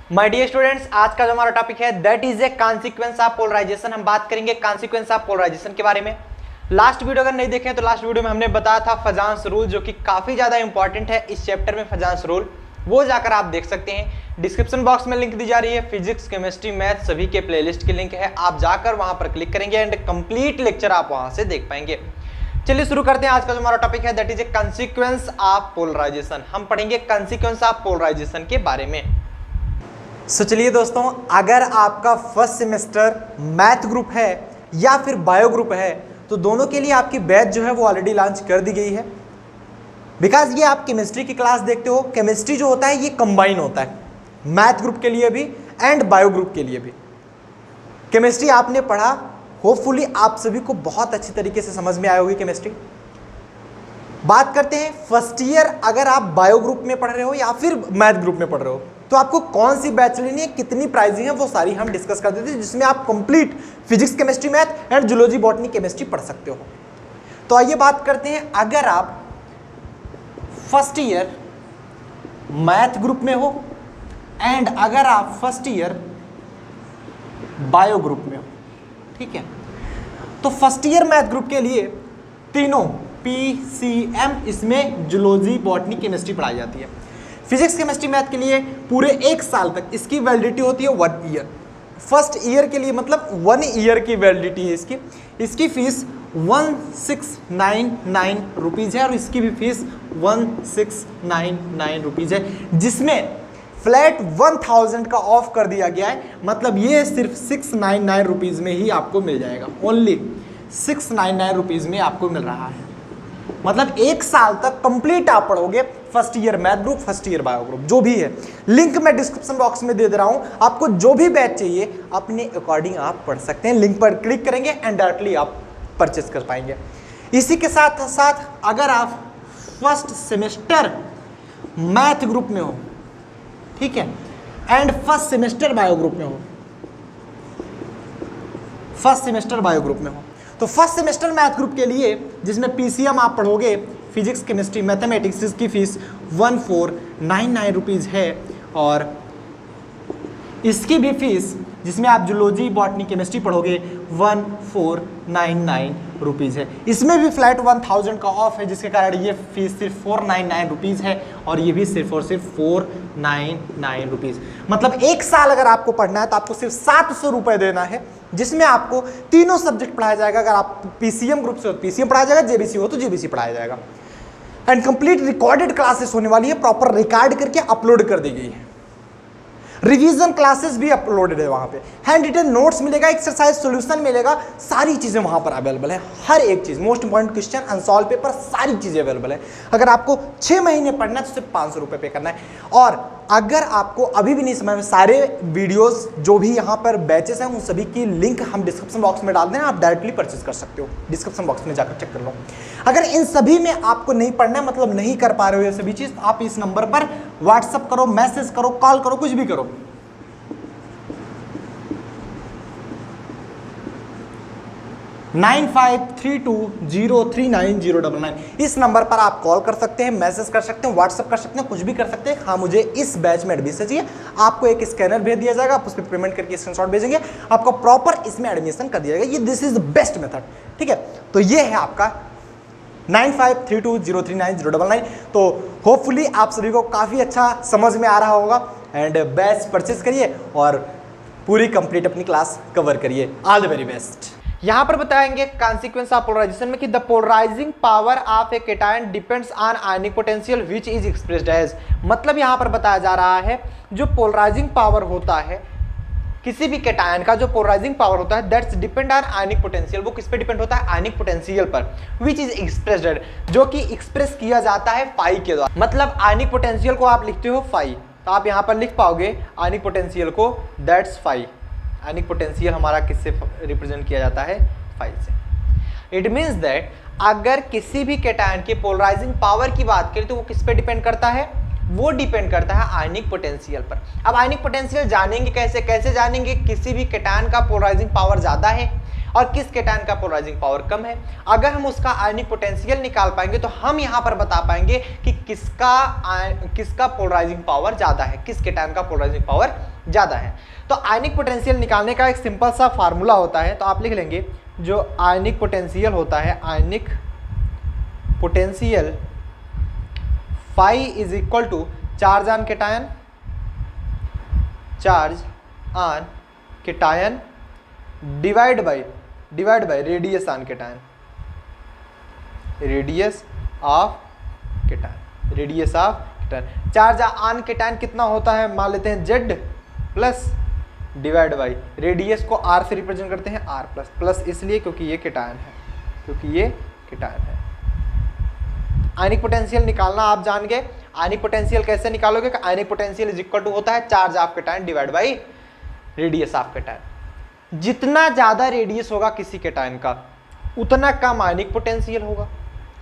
My dear students, आज का जो हमारा टॉपिक है that is a consequence of polarization. हम बात करेंगे कॉन्सिक्वेंस ऑफ पोलराइजेशन के बारे में। लास्ट वीडियो अगर नहीं देखें तो लास्ट वीडियो में हमने बताया था फजांस रूल, जो कि काफी ज्यादा इंपॉर्टेंट है इस चैप्टर में। फजांस रूल वो जाकर आप देख सकते हैं। डिस्क्रिप्शन बॉक्स में लिंक दी जा रही है, फिजिक्स केमिस्ट्री मैथ सभी के प्लेलिस्ट की लिंक है, आप जाकर वहां पर क्लिक करेंगे एंड कंप्लीट लेक्चर आप वहां से देख पाएंगे। चलिए शुरू करते हैं। आज का जो हमारा टॉपिक है that is a consequence of polarization. हम पढ़ेंगे कॉन्सिक्वेंस ऑफ पोलराइजेशन के बारे में। चलिए दोस्तों, अगर आपका फर्स्ट सेमेस्टर मैथ ग्रुप है या फिर बायो ग्रुप है तो दोनों के लिए आपकी बैच जो है वो ऑलरेडी लॉन्च कर दी गई है। बिकॉज ये आप केमिस्ट्री की क्लास देखते हो, केमिस्ट्री जो होता है ये कंबाइन होता है मैथ ग्रुप के लिए भी एंड बायो ग्रुप के लिए भी। केमिस्ट्री आपने पढ़ा, होपफुली आप सभी को बहुत अच्छी तरीके से समझ में आई होगी केमिस्ट्री। बात करते हैं फर्स्ट ईयर, अगर आप बायो ग्रुप में पढ़ रहे हो या फिर मैथ ग्रुप में पढ़ रहे हो तो आपको कौन सी बैच लेनी है, कितनी प्राइसिंग है, वो सारी हम डिस्कस कर देते हैं, जिसमें आप complete physics chemistry math and zoology botany chemistry पढ़ सकते हो। तो आइए बात करते हैं, अगर आप फर्स्ट ईयर मैथ ग्रुप में हो एंड अगर आप फर्स्ट ईयर बायो ग्रुप में हो, ठीक है, तो फर्स्ट ईयर मैथ ग्रुप के लिए तीनों PCM इसमें जूलॉजी बॉटनी केमिस्ट्री पढ़ाई जाती है। फिजिक्स केमिस्ट्री मैथ के लिए पूरे 1 साल तक इसकी वैलिडिटी होती है 1 ईयर। फर्स्ट ईयर के लिए मतलब 1 ईयर की वैलिडिटी है इसकी फीस 1699 रुपीज़ है और इसकी भी फीस 1699 रुपीज़ है, जिसमें फ्लैट 1000 का ऑफ कर दिया गया है। मतलब ये सिर्फ 699 रुपीज़ में ही आपको मिल जाएगा, ओनली 699 रुपीज़ में आपको मिल रहा है। मतलब 1 साल तक कंप्लीट आप पढ़ोगे first year math group, first year bio group, जो भी है। लिंक मैं डिस्क्रिप्शन बॉक्स में दे रहा हूं, आपको जो भी बैच चाहिए अपने अकॉर्डिंग आप पढ़ सकते हैं। लिंक पर क्लिक करेंगे एंड डायरेक्टली आप परचेस कर पाएंगे। इसी के साथ साथ अगर आप फर्स्ट सेमेस्टर मैथ ग्रुप में हो, ठीक है, and first semester bio group में हो, फर्स्ट सेमेस्टर बायो ग्रुप में हो, तो फर्स्ट सेमेस्टर मैथ ग्रुप के लिए जिसमें PCM आप पढ़ोगे, फिजिक्स केमिस्ट्री मैथमेटिक्स, इसकी फीस 1499 रुपीज़ है। और इसकी भी फीस जिसमें आप जूलॉजी बॉटनी केमिस्ट्री पढ़ोगे 1499 रुपीज़ है। इसमें भी फ्लैट 1000 का ऑफ है, जिसके कारण ये फीस सिर्फ 499 रुपीज़ है और ये भी सिर्फ और सिर्फ 499 रुपीज़। मतलब 1 साल अगर आपको पढ़ना है तो आपको सिर्फ 700 रुपये देना है, जिसमें आपको तीनों सब्जेक्ट पढ़ाया जाएगा। अगर आप PCM ग्रुप से हो तो PCM पढ़ाया जाएगा, JBC हो तो JBC पढ़ाया जाएगा। एंड कंप्लीट रिकॉर्डेड क्लासेस होने वाली है, प्रॉपर रिकॉर्ड करके अपलोड कर दी गई है। रिवीजन क्लासेस भी अपलोडेड है वहां पे, हैंड रिटन नोट्स मिलेगा, एक्सरसाइज सॉल्यूशन मिलेगा, सारी चीजें वहां पर अवेलेबल है। हर एक चीज, most important question, unsolved paper, सारी चीजें अवेलेबल है। अगर आपको 6 महीने पढ़ना है तो सिर्फ 500 रुपये पे करना है। और अगर आपको अभी भी नहीं समझ में, सारे वीडियोस जो भी यहाँ पर बैचेस हैं उन सभी की लिंक हम डिस्क्रिप्शन बॉक्स में डाल देना, आप डायरेक्टली परचेज कर सकते हो। डिस्क्रिप्शन बॉक्स में जाकर चेक कर लो। अगर इन सभी में आपको नहीं पढ़ना है, मतलब नहीं कर पा रहे हो ये सभी चीज, आप इस नंबर पर व्हाट्सअप करो, मैसेज करो, कॉल करो, कुछ भी करो। 9532039099 इस नंबर पर आप कॉल कर सकते हैं, मैसेज कर सकते हैं, व्हाट्सएप कर सकते हैं, कुछ भी कर सकते हैं। हाँ, मुझे इस बैच में एडमिशन चाहिए, आपको एक स्कैनर भेज दिया जाएगा, आप उस पर पेमेंट करके स्क्रीनशॉट भेजेंगे, आपको प्रॉपर इसमें एडमिशन कर दिया जाएगा। ये this is the best method, ठीक है। तो ये है आपका 9532039099। तो होपफुली आप सभी को काफ़ी अच्छा समझ में आ रहा होगा एंड बैच परचेज करिए और पूरी कंप्लीट अपनी क्लास कवर करिए। All the very best. यहां पर बताएंगे कॉन्सिक्वेंस ऑफ पोलराइजेशन में कि the polarizing power of a cation depends on ionic potential which is expressed as. मतलब यहां पर बताया जा रहा है जो पोलराइजिंग पावर होता है किसी भी कैटायन का, जो पोलराइजिंग पावर होता है that's depend on ionic potential, वो किस पे डिपेंड होता है, आयनिक पोटेंशियल पर, व्हिच इज एक्सप्रेस्ड एज, जो कि एक्सप्रेस किया जाता है फाई के द्वारा। मतलब आयनिक पोटेंशियल को आप लिखते हो फाई, तो आप यहां पर लिख पाओगे आयनिक पोटेंशियल को दैट्स फाई। आयनिक पोटेंशियल हमारा किससे रिप्रेजेंट किया जाता है, फाई से। इट मीन्स दैट अगर किसी भी कैटायन के पोलराइजिंग पावर की बात करें तो वो किस पे डिपेंड करता है, वो डिपेंड करता है आयनिक पोटेंशियल पर। अब आयनिक पोटेंशियल जानेंगे कैसे? कैसे जानेंगे किसी भी केटायन का पोलराइजिंग पावर ज्यादा है और किस केटायन का पोलराइजिंग पावर कम है। अगर हम उसका आयनिक पोटेंशियल निकाल पाएंगे तो हम यहां पर बता पाएंगे कि किसका पोलराइजिंग पावर ज्यादा है, किस केटायन का पोलराइजिंग पावर ज्यादा है। तो आयनिक पोटेंशियल निकालने का एक सिंपल सा फार्मूला होता है, तो आप लिख लेंगे जो आयनिक पोटेंशियल होता है, ionic potential phi is equal to charge on cation, charge on cation divide by radius on cation, radius of cation, radius of cation. Charge on cation कितना होता है, मान लेते हैं Z plus divide by radius को R से represent करते हैं, R प्लस, प्लस इसलिए क्योंकि ये केटायन है, क्योंकि ये केटायन है। आयनिक पोटेंशियल निकालना आप जान गए। आयनिक पोटेंशियल कैसे निकालोगे? आयनिक पोटेंशियल इज इक्वल टू होता है charge of cation divide by radius of cation. जितना ज्यादा रेडियस होगा किसी केटायन का उतना कम आयनिक पोटेंशियल होगा,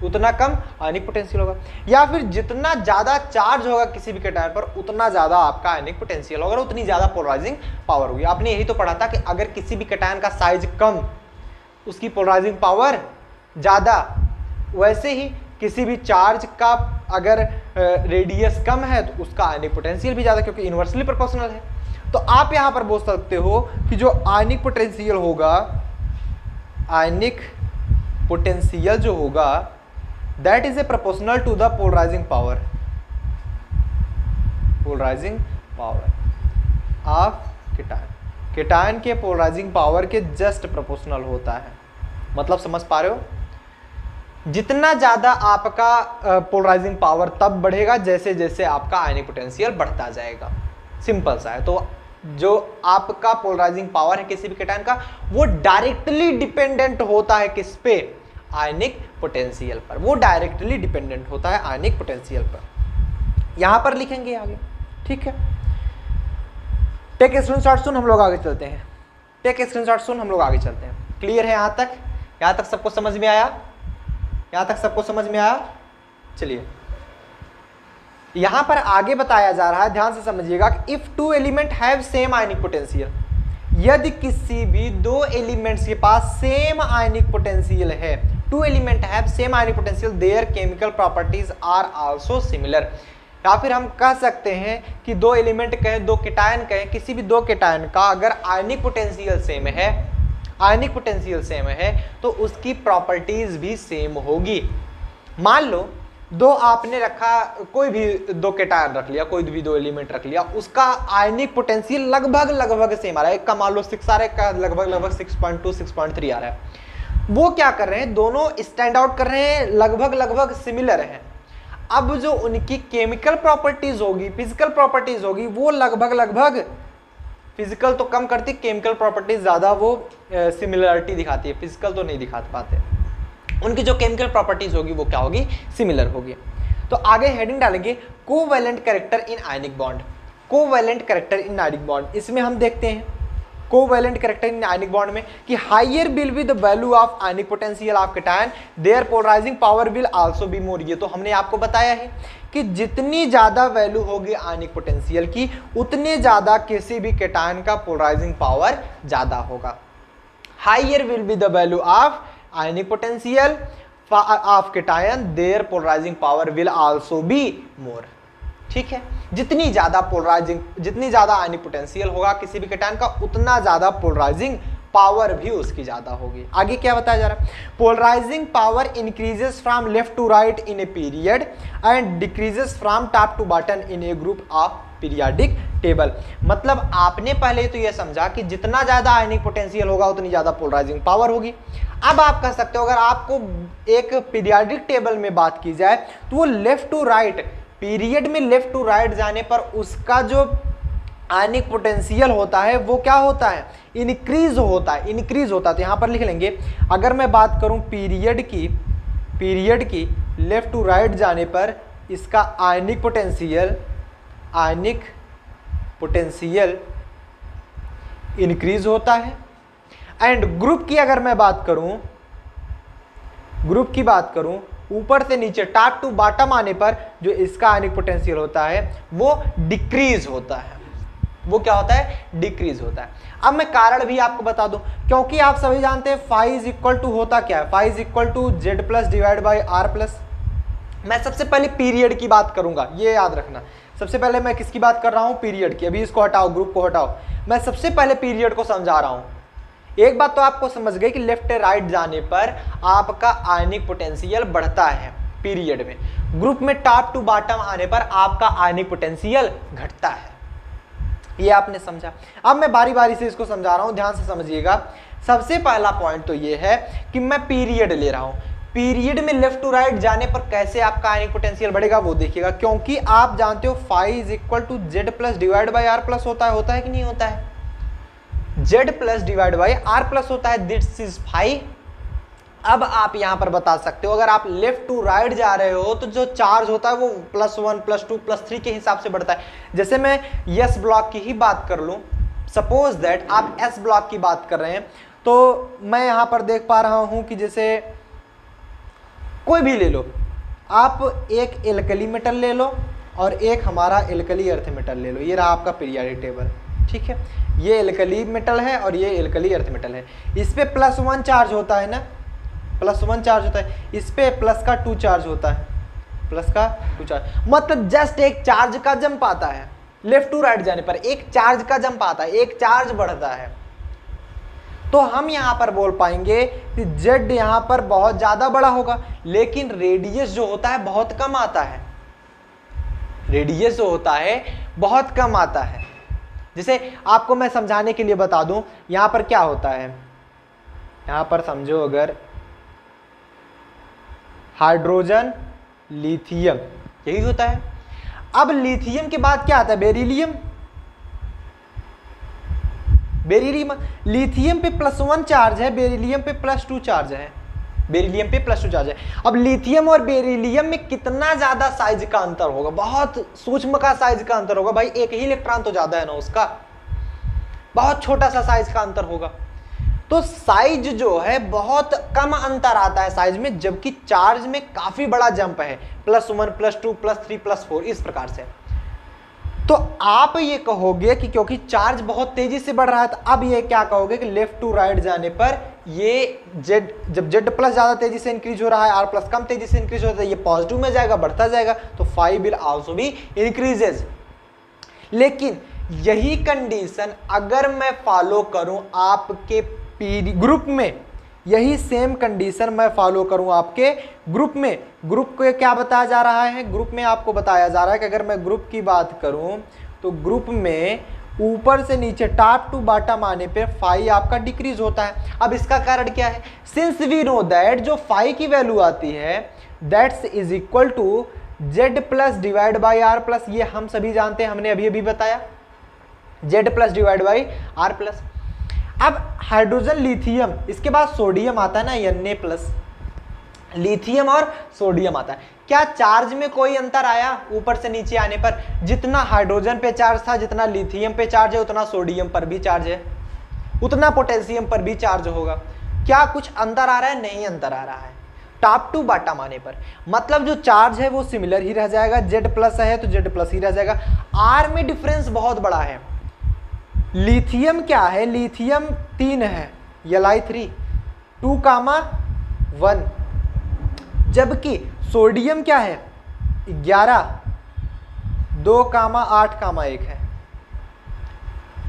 उतना कम आयनिक पोटेंशियल होगा। या फिर जितना ज्यादा चार्ज होगा किसी भी केटायन पर उतना ज्यादा आपका आयनिक पोटेंशियल होगा, उतनी ज्यादा पोलराइजिंग पावर होगी। आपने यही तो पढ़ा था कि अगर किसी भी केटायन का साइज कम उसकी पोलराइजिंग पावर ज्यादा, वैसे ही किसी भी चार्ज का अगर रेडियस कम है तो उसका आयनिक पोटेंशियल भी ज्यादा, क्योंकि इनवर्सली प्रोपोर्शनल है। तो आप यहां पर बोल सकते हो कि जो आयनिक पोटेंशियल होगा, आयनिक पोटेंशियल जो होगा that is a proportional to the polarizing power, polarizing power of cation. Cation के पोलराइजिंग पावर के जस्ट प्रोपोर्शनल होता है। मतलब समझ पा रहे हो? जितना ज्यादा आपका पोलराइजिंग पावर तब बढ़ेगा जैसे जैसे आपका आयनिक पोटेंशियल बढ़ता जाएगा। सिंपल सा है। तो जो आपका पोलराइजिंग पावर है किसी भी केटायन का वो डायरेक्टली डिपेंडेंट होता है किस पे? आयनिक पोटेंशियल पर। वो डायरेक्टली डिपेंडेंट होता है आयनिक पोटेंशियल पर। यहां पर लिखेंगे आगे, ठीक है। टेक स्क्रीनशॉट सुन, हम लोग आगे चलते हैं। टेक स्क्रीनशॉट सुन, हम लोग आगे चलते हैं। क्लियर है यहां तक? यहां तक सबको समझ में आया? यहां तक सबको समझ में आया? चलिए यहां पर आगे बताया जा रहा है, ध्यान से समझिएगा। If two element have same ionic potential, यदि किसी भी दो एलिमेंट्स के पास सेम आयनिक पोटेंशियल है, two element have same ionic potential, their chemical properties are also similar. या फिर हम कह सकते हैं कि दो एलिमेंट कहें, दो केटायन कहें, किसी भी दो केटायन का अगर आयनिक पोटेंशियल सेम है, आयनिक पोटेंशियल सेम है तो उसकी प्रॉपर्टीज भी सेम होगी। मान लो दो आपने रखा, कोई भी दो केटायन रख लिया, कोई भी दो एलिमेंट रख लिया, उसका आयनिक पोटेंशियल लगभग सेम आ रहा है। एक का मान लो 6 आ रहा है, एक का लगभग 6.2 6.3 आ रहा है। वो क्या कर रहे हैं, दोनों स्टैंड आउट कर रहे हैं, लगभग सिमिलर हैं। अब जो उनकी केमिकल प्रॉपर्टीज होगी, फिजिकल प्रॉपर्टीज होगी, वो लगभग फिजिकल तो कम करती, केमिकल प्रॉपर्टीज ज्यादा वो सिमिलरिटी दिखाती है, फिजिकल तो नहीं दिखा पाते। उनकी जो केमिकल प्रॉपर्टीज होगी वो क्या होगी, सिमिलर होगी। तो आगे हेडिंग डालेंगे covalent character in ionic bond. Covalent character in ionic bond, इसमें हम देखते हैं covalent character in ionic bond में कि higher will be the value of ionic potential of cation, their polarizing power will also be more. ये तो हमने आपको बताया है कि जितनी ज्यादा वैल्यू होगी आयनिक पोटेंशियल की उतने ज्यादा किसी भी केटायन का पोलराइजिंग पावर ज्यादा होगा। Higher will be the value of ionic potential of cation, their polarizing power will also be more. ठीक है, जितनी ज्यादा पोलराइजिंग, जितनी ज्यादा आयनिक पोटेंशियल होगा किसी भी केटायन का उतना ज्यादा पोलराइजिंग पावर भी उसकी ज्यादा होगी। आगे क्या बताया जा रहा है, polarizing power increases from left to right in a period and decreases from top to bottom in a group of periodic table. मतलब आपने पहले तो यह समझा कि जितना ज्यादा आयनिक पोटेंशियल होगा उतनी ज्यादा पोलराइजिंग पावर होगी। अब आप कह सकते हो अगर आपको एक पीरियाडिक टेबल में बात की जाए तो वो लेफ्ट टू राइट, पीरियड में लेफ्ट टू राइट जाने पर उसका जो आयनिक पोटेंशियल होता है वो क्या होता है, इंक्रीज होता है, इंक्रीज होता है। तो यहां पर लिख लेंगे, अगर मैं बात करूं पीरियड की लेफ्ट टू राइट जाने पर इसका आयनिक पोटेंशियल इंक्रीज होता है। एंड ग्रुप की अगर मैं बात करूं, ग्रुप की बात करूं ऊपर से नीचे टॉप टू बॉटम आने पर जो इसका आयनिक पोटेंशियल होता है वो डिक्रीज होता है। वो क्या होता है? डिक्रीज होता है। अब मैं कारण भी आपको बता दूं, क्योंकि आप सभी जानते हैं फाई इज इक्वल टू होता क्या है, phi is equal to Z plus divide by r plus. मैं सबसे पहले पीरियड की बात करूंगा, ये याद रखना। सबसे पहले मैं किसकी बात कर रहा हूं? पीरियड की। अभी इसको हटाओ, ग्रुप को हटाओ, मैं सबसे पहले पीरियड को समझा रहा हूं। एक बात तो आपको समझ गई कि लेफ्ट राइट जाने पर आपका आयनिक पोटेंशियल बढ़ता है पीरियड में, ग्रुप में टॉप टू बॉटम आने पर आपका आयनिक पोटेंशियल घटता है। ये आपने समझा। अब मैं बारी बारी से इसको समझा रहा हूं, ध्यान से समझिएगा। सबसे पहला पॉइंट तो ये है कि मैं पीरियड ले रहा हूं, पीरियड में लेफ्ट टू राइट जाने पर कैसे आपका आयनिक पोटेंशियल बढ़ेगा वो देखिएगा। क्योंकि आप जानते हो phi is equal to Z plus divide by r plus होता है कि नहीं होता है? Z plus divide by r plus होता है, दिस इज फाई। अब आप यहां पर बता सकते हो, अगर आप लेफ्ट टू राइट जा रहे हो तो जो चार्ज होता है वो +1 +2 +3 के हिसाब से बढ़ता है। जैसे मैं यस ब्लॉक की ही बात कर लूं, सपोज दैट आप एस ब्लॉक की बात कर रहे हैं, तो मैं यहां पर देख पा रहा हूं कि जैसे कोई भी ले लो, आप एक एल्कली मेटल ले लो और एक हमारा एल्कली अर्थ मेटल ले लो। ये रहा आपका पीरियोडिक टेबल, ठीक है। ये एल्कली मेटल है और ये एल्कली अर्थ मेटल है। इस पे +1 चार्ज होता है ना, +1 चार्ज होता है, इस पे प्लस का 2 चार्ज होता है, प्लस का 2 चार्ज, मतलब जस्ट एक चार्ज का जंप आता है। लेफ्ट टू राइट जाने पर एक चार्ज का जंप आता है, एक चार्ज बढ़ता है। तो हम यहां पर बोल पाएंगे कि जेड यहां पर बहुत ज्यादा बड़ा होगा, लेकिन रेडियस जो होता है बहुत कम आता है। रेडियस जो होता है बहुत कम आता है। जैसे आपको मैं समझाने के लिए बता दूं, यहां पर क्या होता है, यहां पर समझो, अगर हाइड्रोजन लिथियम यही होता है। अब लिथियम के बाद क्या आता है? बेरिलियम। बेरिलियम, लिथियम पे +1 चार्ज है, बेरिलियम पे +2 चार्ज है, बेरिलियम पे +2 चार्ज है। अब लिथियम और बेरिलियम में कितना ज्यादा साइज का अंतर होगा? बहुत सूक्ष्म का साइज का अंतर होगा भाई, एक ही इलेक्ट्रॉन तो ज्यादा है ना उसका, बहुत छोटा सा साइज का अंतर होगा। तो साइज जो है बहुत कम अंतर आता है साइज में, जबकि चार्ज में काफी बड़ा जंप है, +1 +2 +3 +4 इस प्रकार से। तो आप ये कहोगे कि क्योंकि चार्ज बहुत तेजी से बढ़ रहा है, तो अब ये क्या कहोगे कि लेफ्ट टू राइट जाने पर ये जेड, जब जेड प्लस ज्यादा तेजी से इंक्रीज हो रहा है, आर प्लस कम तेजी से इंक्रीज होता है, ये पॉजिटिव में जाएगा, बढ़ता जाएगा, तो phi will also be increases. लेकिन यही कंडीशन अगर मैं फॉलो करूं आपके ग्रुप में, यही सेम कंडीशन मैं फॉलो करूं आपके ग्रुप में, ग्रुप को क्या बताया जा रहा है? ग्रुप में आपको बताया जा रहा है कि अगर मैं ग्रुप की बात करूं तो ग्रुप में ऊपर से नीचे टॉप टू बॉटम आने पे फाई आपका डिक्रीज होता है। अब इसका कारण क्या है? सिंस वी नो दैट जो फाई की वैल्यू आती है that's is equal to Z plus divide by r plus, ये हम सभी जानते हैं, हमने अभी अभी बताया, Z plus divide by r plus. अब हाइड्रोजन लिथियम, इसके बाद सोडियम आता है ना, Na+, लिथियम और सोडियम आता है। क्या चार्ज में कोई अंतर आया ऊपर से नीचे आने पर? जितना हाइड्रोजन पे चार्ज था, जितना लिथियम पे चार्ज है, उतना सोडियम पर भी चार्ज है, उतना पोटेशियम पर भी चार्ज होगा। क्या कुछ अंतर आ रहा है? नहीं अंतर आ रहा है टॉप टू बॉटम आने पर। मतलब जो चार्ज है वो सिमिलर ही रह जाएगा, जेड प्लस है तो जेड प्लस ही रह जाएगा। आर में डिफरेंस बहुत बड़ा है। लिथियम क्या है? लिथियम 3 है, Li3 2,1, जबकि सोडियम क्या है? 11 2,8,1 है।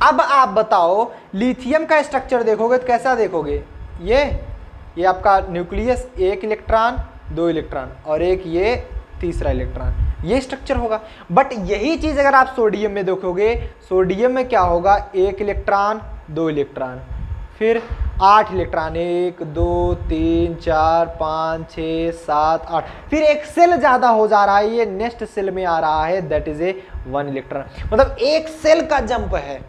अब आप बताओ लिथियम का स्ट्रक्चर देखोगे तो कैसा देखोगे? ये आपका न्यूक्लियस, 1 इलेक्ट्रॉन 2 इलेक्ट्रॉन और एक ये तीसरा इलेक्ट्रॉन, ये स्ट्रक्चर होगा। बट यही चीज अगर आप सोडियम में देखोगे, सोडियम में क्या होगा? 1 इलेक्ट्रॉन 2 इलेक्ट्रॉन, फिर 8 इलेक्ट्रॉन, 1 2 3 4 5 6 7 8, फिर एक सेल ज्यादा हो जा रहा है, ये नेक्स्ट सेल में आ रहा है, दैट इज ए 1 इलेक्ट्रॉन। मतलब एक सेल का जंप है,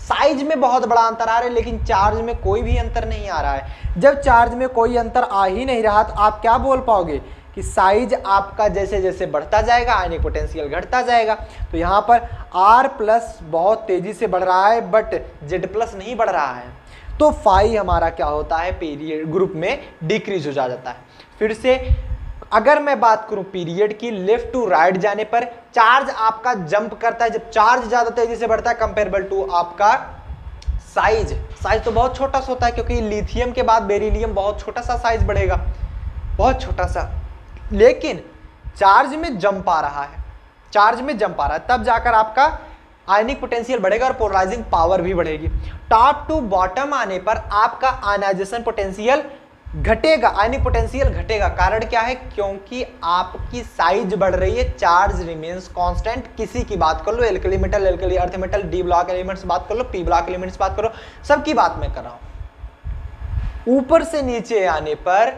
साइज में बहुत बड़ा अंतर आ रहा है, लेकिन चार्ज में कोई भी अंतर नहीं आ रहा है। जब चार्ज में कोई अंतर आ ही नहीं रहा तो आप क्या बोल पाओगे कि साइज आपका जैसे जैसे बढ़ता जाएगा आयनिक पोटेंशियल घटता जाएगा। तो यहाँ पर R प्लस बहुत तेजी से बढ़ रहा है बट Z प्लस नहीं बढ़ रहा है, तो फाई हमारा क्या होता है? पीरियड ग्रुप में डिक्रीज हो जाता है। फिर से अगर मैं बात करूं पीरियड की, लेफ्ट टू राइट जाने पर चार्ज आपका जंप करता है। जब चार्ज ज्यादा तेजी से बढ़ता है कंपेरेबल टू आपका साइज तो बहुत छोटा सा होता है, क्योंकि लिथियम के बाद बेरिलियम बहुत छोटा सा साइज बढ़ेगा, बहुत छोटा सा, लेकिन चार्ज में जंप आ रहा है, तब जाकर आपका आयनिक पोटेंशियल बढ़ेगा और पोलराइजिंग पावर भी बढ़ेगी। टॉप टू बॉटम आने पर आपका आयनाइजेशन पोटेंशियल घटेगा, आयनिक पोटेंशियल घटेगा। कारण क्या है? क्योंकि आपकी साइज बढ़ रही है, चार्ज रिमेन्स कांस्टेंट। किसी की बात कर लो, alkali metal, alkali earth metal, D block elements बात कर लो, पी ब्लॉक एलिमेंट्स बात करो, सबकी बात मैं कर रहा हूं। ऊपर से नीचे आने पर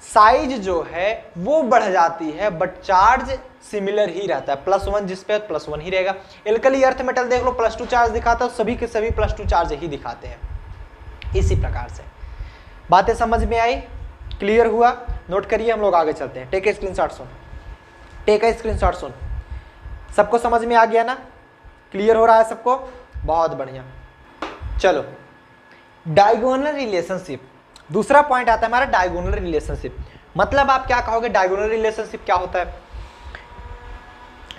साइज जो है वो बढ़ जाती है, बट चार्ज सिमिलर ही रहता है, +1 जिस पे +1 ही रहेगा। एल्कली अर्थ मेटल देख लो, +2 चार्ज दिखाता है, सभी के सभी +2 चार्ज ही दिखाते हैं। इसी प्रकार से बातें समझ में आई, क्लियर हुआ? नोट करिए, हम लोग आगे चलते हैं। टेक ए स्क्रीनशॉट सुन, सबको समझ में आ गया ना? क्लियर हो रहा है सबको? बहुत बढ़िया। चलो, डायगोनल रिलेशनशिप, दूसरा पॉइंट आता है हमारा डायगोनल रिलेशनशिप। मतलब आप क्या कहोगे डायगोनल रिलेशनशिप क्या होता है?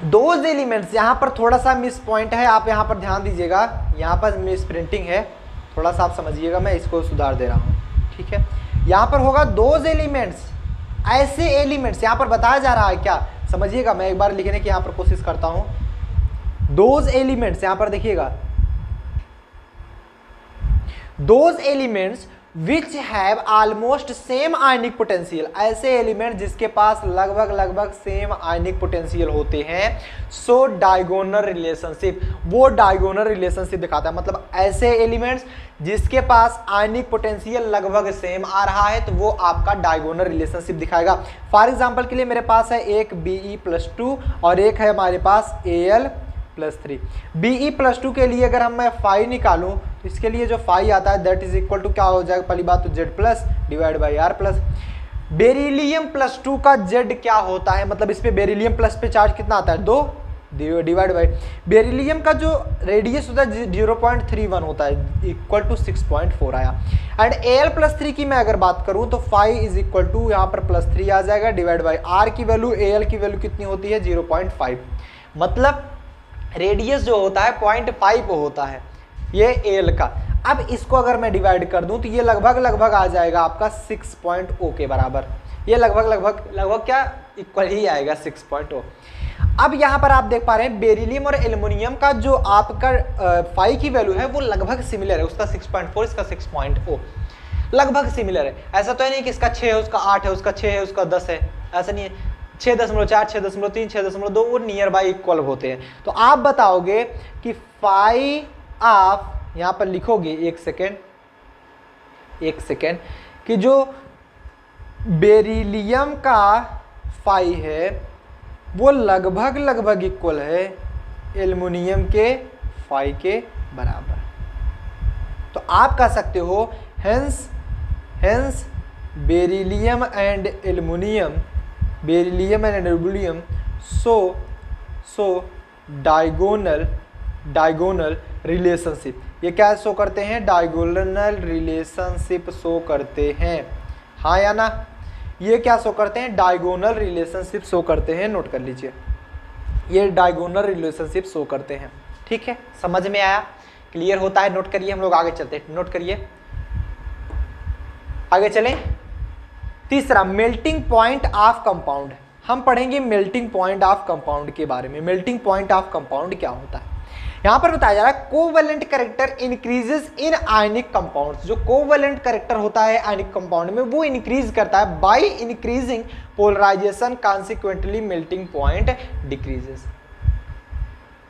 दो एलिमेंट्स, यहां पर थोड़ा सा मिस पॉइंट है, आप यहां पर ध्यान दीजिएगा, यहां पर मिस प्रिंटिंग है, थोड़ा सा आप समझिएगा, मैं इसको सुधार दे रहा हूं, ठीक है? यहां पर होगा दो एलिमेंट्स, ऐसे एलिमेंट्स, यहां पर बताया जा रहा है क्या, समझिएगा, मैं एक बार लिखने की यहां पर कोशिश करता हूं। दोज एलिमेंट्स, यहां पर देखिएगा, those elements which have almost same ionic potential, ऐसे एलिमेंट जिसके पास लगभग सेम आयनिक पोटेंशियल होते हैं, सो डायगोनल रिलेशनशिप, वो डायगोनल रिलेशनशिप दिखाता है। मतलब ऐसे एलिमेंट्स जिसके पास आयनिक पोटेंशियल लगभग सेम आ रहा है, तो वो आपका डायगोनल रिलेशनशिप दिखाएगा। फॉर एग्जांपल के लिए मेरे पास है एक Be+2 और एक है हमारे पास Al+3। Be+2 के लिए अगर हम मैं फाई निकालूं तो इसके लिए जो फाई आता है दैट इज इक्वल टू क्या हो जाएगा, पहली बात तो Z+/R+। बेरिलियम+2 का Z क्या होता है, मतलब इस पे बेरिलियम प्लस पे चार्ज कितना आता है, 2 डिवाइड बाई बेरिलियम का जो रेडियस होता है 0.31 होता है, इक्वल टू 6.4 आया। एंड Al+3 की मैं अगर बात करूं तो फाई इज इक्वल टू यहाँ पर +3 आ जाएगा, डिवाइड बाई R की वैल्यू, Al की वैल्यू कितनी होती है, 0.5। मतलब रेडियस जो होता है 0.5 होता है ये एल का। अब इसको अगर मैं डिवाइड कर दूं तो ये लगभग आ जाएगा आपका 6.0 के बराबर, ये लगभग क्या इक्वल ही आएगा 6.0। अब यहाँ पर आप देख पा रहे हैं बेरिलियम और एल्युमिनियम का जो आपका फाई की वैल्यू है वो लगभग सिमिलर है, उसका 6.4 इसका 6.0 लगभग सिमिलर है। ऐसा तो है नहीं कि इसका 6 है उसका 8 है उसका 6 है उसका 10 है, ऐसा नहीं है। 6.4 6.3 6.2 वो नियर बाई इक्वल होते हैं। तो आप बताओगे कि फाई ऑफ, यहां पर लिखोगे एक सेकेंड कि जो बेरिलियम का फाई है वो लगभग इक्वल है एल्युमिनियम के फाई के बराबर। तो आप कह सकते हो hence beryllium and aluminium so diagonal relationship, ये क्या शो करते हैं, डायगोनल रिलेशनशिप शो करते हैं, हाँ या ना? ये क्या शो करते हैं, डायगोनल रिलेशनशिप शो करते हैं, नोट कर लीजिए, ये डायगोनल रिलेशनशिप शो करते हैं। ठीक है, समझ में आया, क्लियर होता है? नोट करिए, हम लोग आगे चलते हैं, नोट करिए, आगे चलें। तीसरा, मेल्टिंग पॉइंट ऑफ कंपाउंड, हम पढ़ेंगे मेल्टिंग पॉइंट ऑफ कंपाउंड के बारे में। मेल्टिंग पॉइंट ऑफ कंपाउंड क्या होता है, यहां पर बताया जा रहा है covalent character increases in ionic compounds. जो कोवेलेंट कैरेक्टर होता है आयनिक कंपाउंड में वो इंक्रीज करता है by increasing polarization, consequently melting point decreases.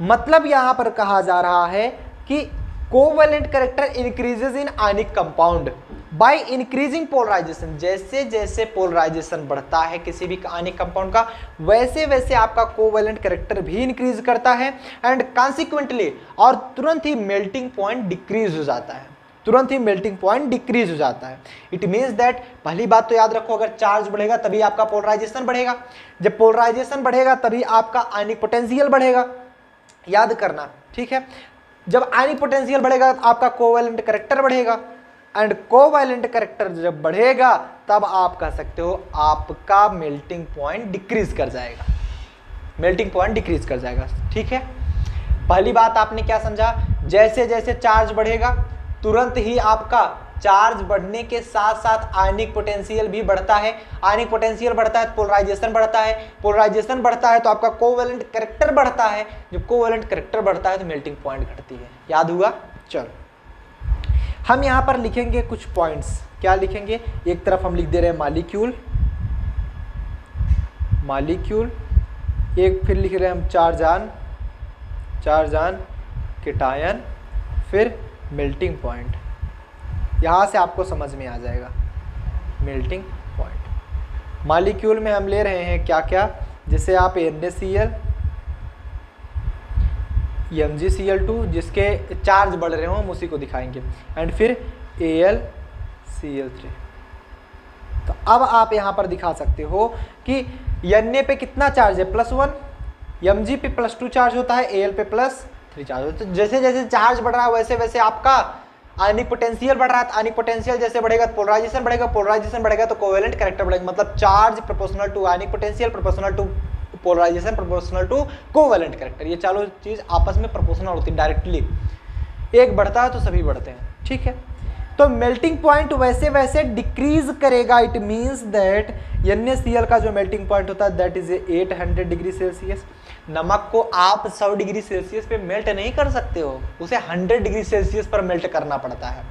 मतलब यहां पर कहा जा रहा है कि covalent character increases in ionic compound by increasing polarization. जैसे जैसे पोलराइजेशन बढ़ता है किसी भी आयनिक कंपाउंड का, वैसे वैसे आपका कोवेलेंट कैरेक्टर भी इंक्रीज करता है एंड कॉन्सिक्वेंटली, और तुरंत ही मेल्टिंग पॉइंट डिक्रीज हो जाता है, तुरंत ही मेल्टिंग पॉइंट डिक्रीज हो जाता है। इट मीन्स दैट, पहली बात तो याद रखो, अगर चार्ज बढ़ेगा तभी आपका पोलराइजेशन बढ़ेगा, जब पोलराइजेशन बढ़ेगा तभी आपका आयनिक पोटेंशियल बढ़ेगा, याद करना, ठीक है? जब आयनिक पोटेंशियल बढ़ेगा आपका कोवेलेंट कैरेक्टर बढ़ेगा, एंड कोवेलेंट कैरेक्टर जब बढ़ेगा तब आप कह सकते हो आपका मेल्टिंग पॉइंट डिक्रीज कर जाएगा, मेल्टिंग पॉइंट डिक्रीज कर जाएगा। ठीक है, पहली बात आपने क्या समझा, जैसे जैसे चार्ज बढ़ेगा तुरंत ही आपका चार्ज बढ़ने के साथ साथ आयनिक पोटेंशियल भी बढ़ता है, आयनिक पोटेंशियल बढ़ता है तो पोलराइजेशन बढ़ता है, पोलराइजेशन बढ़ता है तो आपका कोवेलेंट कैरेक्टर बढ़ता है, जब कोवेलेंट कैरेक्टर बढ़ता है तो मेल्टिंग पॉइंट घटती है। याद हुआ? चलो हम यहाँ पर लिखेंगे कुछ पॉइंट्स। क्या लिखेंगे? एक तरफ हम लिख दे रहे हैं मॉलिक्यूल, मॉलिक्यूल, एक फिर लिख रहे हैं हम चार्ज आन केटायन, फिर मेल्टिंग पॉइंट। यहाँ से आपको समझ में आ जाएगा मेल्टिंग पॉइंट। मॉलिक्यूल में हम ले रहे हैं क्या क्या, जैसे आप NaCl, MgCl2 जिसके चार्ज बढ़ रहे हो हम उसी को दिखाएंगे, एंड फिर AlCl3। तो अब आप यहाँ पर दिखा सकते हो कि Na पे कितना चार्ज है, +1, Mg पे +2 चार्ज होता है, Al पे +3 चार्ज होता है। तो जैसे जैसे चार्ज बढ़ रहा है वैसे वैसे आपका आयनिक पोटेंशियल बढ़ रहा है, आयनिक पोटेंशियल जैसे बढ़ेगा तो पोलराइजेशन बढ़ेगा, पोलराइजेशन बढ़ेगा तो कोवेलेंट कैरेक्टर बढ़ेगा। मतलब charge proportional to ionic potential, proportional to polarization, proportional to covalent character. ये चारों चीज आपस में प्रोपोर्शनल होती है डायरेक्टली, एक बढ़ता है तो सभी बढ़ते हैं। ठीक है, तो मेल्टिंग पॉइंट वैसे वैसे डिक्रीज करेगा। इट मींस दैट NaCl का जो मेल्टिंग पॉइंट होता है दैट इज 800 डिग्री सेल्सियस। नमक को आप 100 डिग्री सेल्सियस पे मेल्ट नहीं कर सकते हो, उसे 100 डिग्री सेल्सियस पर मेल्ट करना पड़ता है।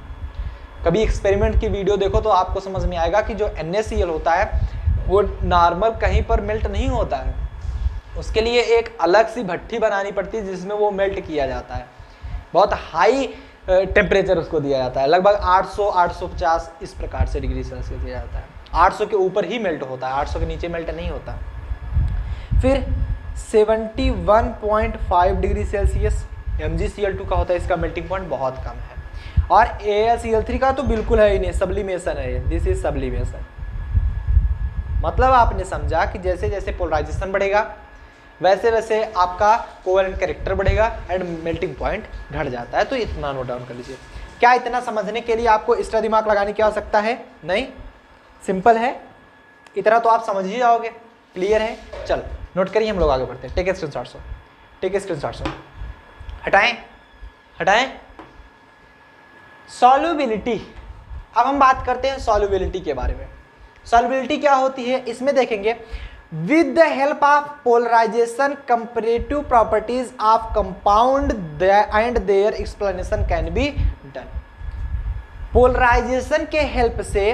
कभी एक्सपेरिमेंट की वीडियो देखो तो आपको समझ में आएगा कि जो NaCl होता है वो नॉर्मल कहीं पर मेल्ट नहीं होता है, उसके लिए एक अलग सी भट्टी बनानी पड़ती है जिसमें वो मेल्ट किया जाता है। बहुत हाई टेम्परेचर उसको दिया जाता है, लगभग 800 850 इस प्रकार से डिग्री सेल्सियस दिया जाता है। 800 के ऊपर ही मेल्ट होता है, 800 के नीचे मेल्ट नहीं होता। फिर 71.5 डिग्री सेल्सियस MgCl2 का होता है, इसका मेल्टिंग पॉइंट बहुत कम है। और AlCl3 का तो बिल्कुल है ही नहीं, सब्लिमेशन है, दिस इज सब्लिमेशन। मतलब आपने समझा कि जैसे जैसे पोलराइजेशन बढ़ेगा वैसे वैसे आपका कोवेलेंट कैरेक्टर बढ़ेगा एंड मेल्टिंग पॉइंट घट जाता है। तो इतना नोट डाउन कर लीजिए। क्या इतना समझने के लिए आपको एक्स्ट्रा दिमाग लगाने की आवश्यकता है? नहीं, सिंपल है, इतना तो आप समझ ही जाओगे। क्लियर है? चलो नोट करिए, हम लोग आगे बढ़ते हैं। Take a screenshot, take a screenshot. हटाएं सॉल्युबिलिटी। अब हम बात करते हैं सॉल्युबिलिटी के बारे में। सॉल्युबिलिटी क्या होती है इसमें देखेंगे। With the help of polarization, comparative properties of compound and their explanation can be done. Polarization के हेल्प से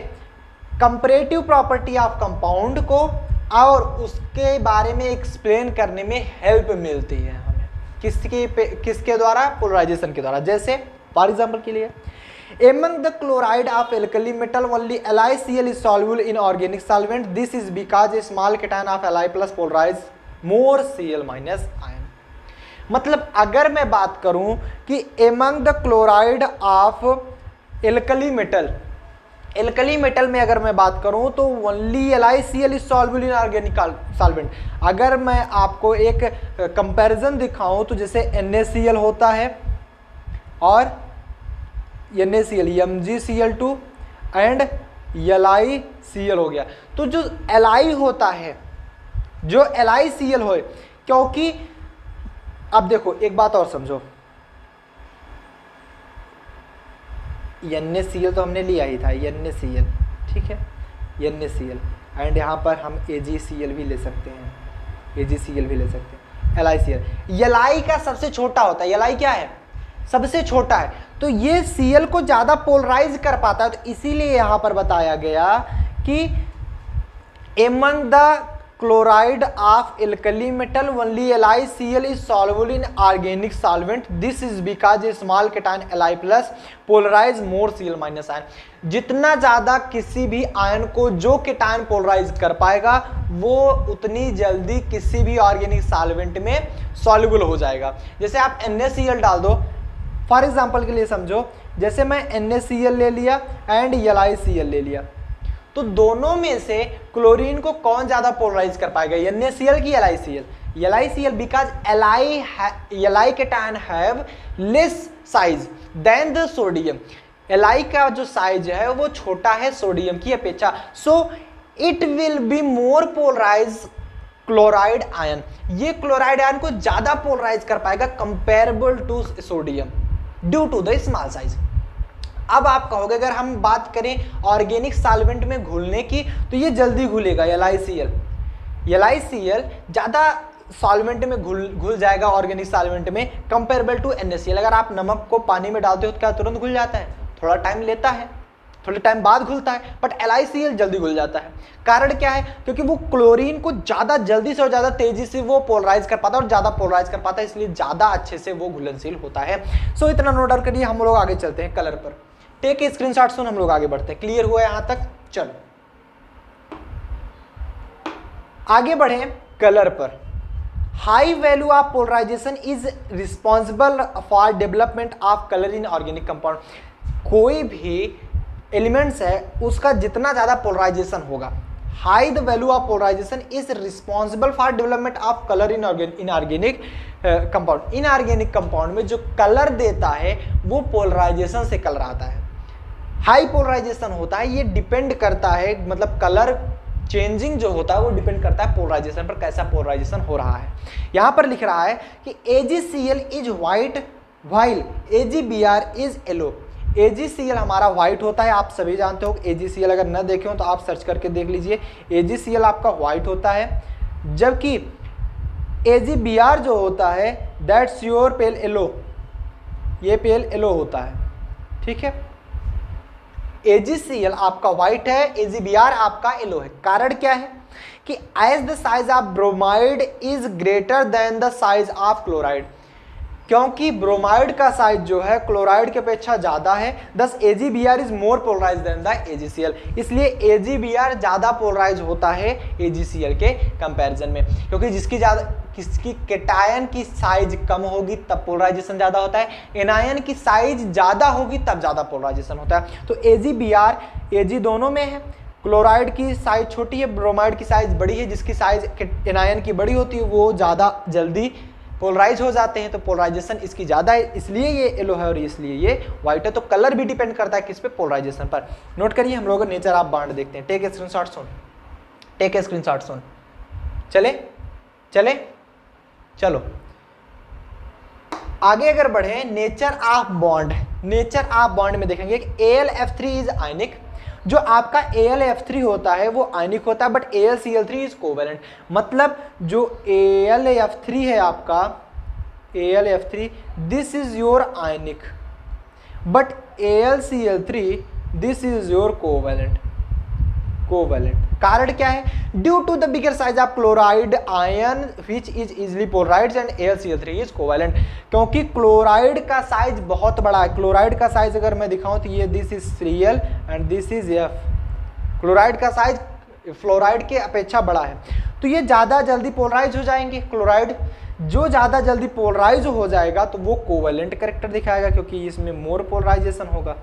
कंपैरेटिव प्रॉपर्टी ऑफ कंपाउंड को और उसके बारे में एक्सप्लेन करने में हेल्प मिलती है हमें। किसके द्वारा? पोलराइजेशन के द्वारा। जैसे फॉर एग्जाम्पल के लिए among the chloride of alkali metal only LiCl is soluble in organic solvent. This is because a small cation of Li plus polarize more Cl minus ion. मतलब अगर मैं बात करूं कि among the chloride of alkali metal में अगर मैं बात करूं तो only LiCl is soluble in organic solvent. अगर मैं आपको एक कंपैरिजन दिखाऊं तो जैसे NaCl होता है और NaCl MgCl2 एंड LiCl हो गया। तो जो Li होता है, जो LiCl हो, क्योंकि अब देखो एक बात और समझो, NaCl तो हमने लिया ही था, NaCl, ठीक है, NaCl एंड यहाँ पर हम AgCl भी ले सकते हैं, AgCl भी ले सकते हैं, LiCl। Li का सबसे छोटा होता है, Li क्या है? सबसे छोटा है, तो ये Cl को ज़्यादा पोलराइज कर पाता है। तो इसीलिए यहाँ पर बताया गया कि among the chloride of alkali metal only LiCl is soluble in organic solvent. This is because a small cation Li plus polarize more Cl minus ion. जितना ज़्यादा किसी भी आयन को जो कीटायन पोलराइज कर पाएगा वो उतनी जल्दी किसी भी ऑर्गेनिक सॉल्वेंट में सॉल्युबल हो जाएगा। जैसे आप NaCl डाल दो, फॉर एग्जाम्पल के लिए समझो, जैसे मैं NaCl ले लिया एंड LiCl ले लिया, तो दोनों में से क्लोरीन को कौन ज्यादा पोलराइज कर पाएगा, NaCl की LiCl? LiCl because Li cation have less size than the sodium. Li का जो साइज है वो छोटा है सोडियम की अपेक्षा, so it will be more polarize chloride ion, ये क्लोराइड आयन को ज्यादा पोलराइज कर पाएगा comparable to sodium due to the small size. अब आप कहोगे अगर हम बात करें ऑर्गेनिक सॉल्वेंट में घुलने की तो ये जल्दी घुलेगा, LiCl ज्यादा सॉल्वेंट में घुल जाएगा ऑर्गेनिक सॉल्वेंट में कंपेरेबल टू NaCl। अगर आप नमक को पानी में डालते हो तो क्या तुरंत घुल जाता है? थोड़ा टाइम लेता है, थोड़े टाइम बाद घुलता है, बट LiCl जल्दी घुल जाता है। कारण क्या है? क्योंकि वो क्लोरीन को ज्यादा जल्दी से और ज्यादा तेजी से वो पोलराइज कर पाता है और ज्यादा पोलराइज कर पाता है, इसलिए ज्यादा अच्छे से वो घुलनशील होता है। सो इतना नोट डाउन करिए, हम लोग आगे चलते हैं कलर पर। टेक ए स्क्रीनशॉट सुन, हम लोग आगे बढ़ते हैं। क्लियर हुआ यहां तक? चलो आगे बढ़े कलर पर। High value of polarization is responsible for development of colour in organic compound. कोई भी एलिमेंट्स है उसका जितना ज्यादा पोलराइजेशन होगा, high the value of polarization is responsible for development of colour in organic compound. Inorganic compound में जो colour देता है वो पोलराइजेशन से कलर आता है। हाई पोलराइजेशन होता है, ये डिपेंड करता है, मतलब कलर चेंजिंग जो होता है वो डिपेंड करता है पोलराइजेशन पर, कैसा पोलराइजेशन हो रहा है। यहां पर लिख रहा है कि AgCl is white while AgBr is yellow. AgCl हमारा व्हाइट होता है, आप सभी जानते हो। AgCl अगर न देखे हो तो आप सर्च करके देख लीजिए। AgCl आपका व्हाइट होता है, जबकि AgBr जो होता है दैट्स योर पेल येलो, ये पेल येलो होता है। ठीक है, AgCl आपका व्हाइट है, AgBr आपका येलो है। कारण क्या है कि as the size of bromide is greater than the size of chloride, क्योंकि ब्रोमाइड का साइज जो है क्लोराइड की अपेक्षा ज्यादा है, thus AgBr is more polarize than the AgCl, इसलिए AgBr ज्यादा पोलराइज होता है AgCl के कंपैरिजन में, क्योंकि किसकी केटायन की साइज कम होगी तब पोलराइजेशन ज्यादा होता है, एनायन की साइज ज्यादा होगी तब ज्यादा पोलराइजेशन होता है। तो AgBr Ag दोनों में है, क्लोराइड की साइज छोटी है, ब्रोमाइड की साइज बड़ी है, जिसकी साइज एनायन की बड़ी होती है वो ज्यादा जल्दी पोलराइज हो जाते हैं, तो पोलराइजेशन इसकी ज्यादा है, इसलिए ये येलो है और इसलिए ये व्हाइट है। तो कलर भी डिपेंड करता है किस पे? पोलराइजेशन पर। नोट करिए, हम लोग नेचर ऑफ बॉन्ड देखते हैं। टेक ए स्क्रीनशॉट सुन, टेक ए स्क्रीनशॉट सुन। चले चलो आगे अगर बढ़े, nature of bond, nature of bond में देखेंगे कि AlF3 इज आयनिक। जो आपका AlF3 होता है वो आयनिक होता है, बट AlCl3 इज कोवेलेंट। मतलब जो AlF3 है आपका, AlF3 this is your ionic, but AlCl3 this is your covalent. कारण क्या है? Due to the bigger size of chloride ion which is easily polarized and AlCl3 is covalent, क्योंकि chloride का size बहुत बड़ा है। क्लोराइड का साइज अगर मैं दिखाऊं तो ये this is Cl and this is F। Chloride का साइज फ्लोराइड के अपेक्षा बड़ा है, तो ये ज्यादा जल्दी पोलराइज हो जाएंगे। क्लोराइड जो ज्यादा जल्दी पोलराइज हो जाएगा तो वो कोवेलेंट कैरेक्टर दिखाएगा, क्योंकि इसमें मोर पोलराइजेशन होगा,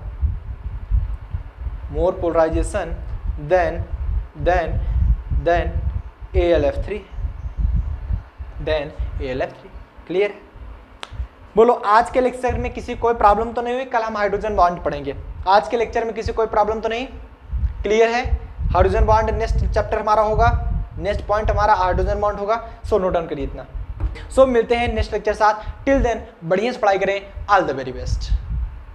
मोर पोलराइजेशन then AlF3 क्लियर है? बोलो आज के लेक्चर में किसी कोई प्रॉब्लम तो नहीं हुई? कल हम हाइड्रोजन बॉन्ड पढ़ेंगे, आज के लेक्चर में किसी कोई प्रॉब्लम तो नहीं? क्लियर है? हाइड्रोजन बॉन्ड नेक्स्ट चैप्टर हमारा होगा, नेक्स्ट पॉइंट हमारा हाइड्रोजन बॉन्ड होगा। सो नोट डाउन करिए इतना। सो मिलते हैं नेक्स्ट लेक्चर साथ। टिल देन बढ़िया से पढ़ाई करें। All the very best.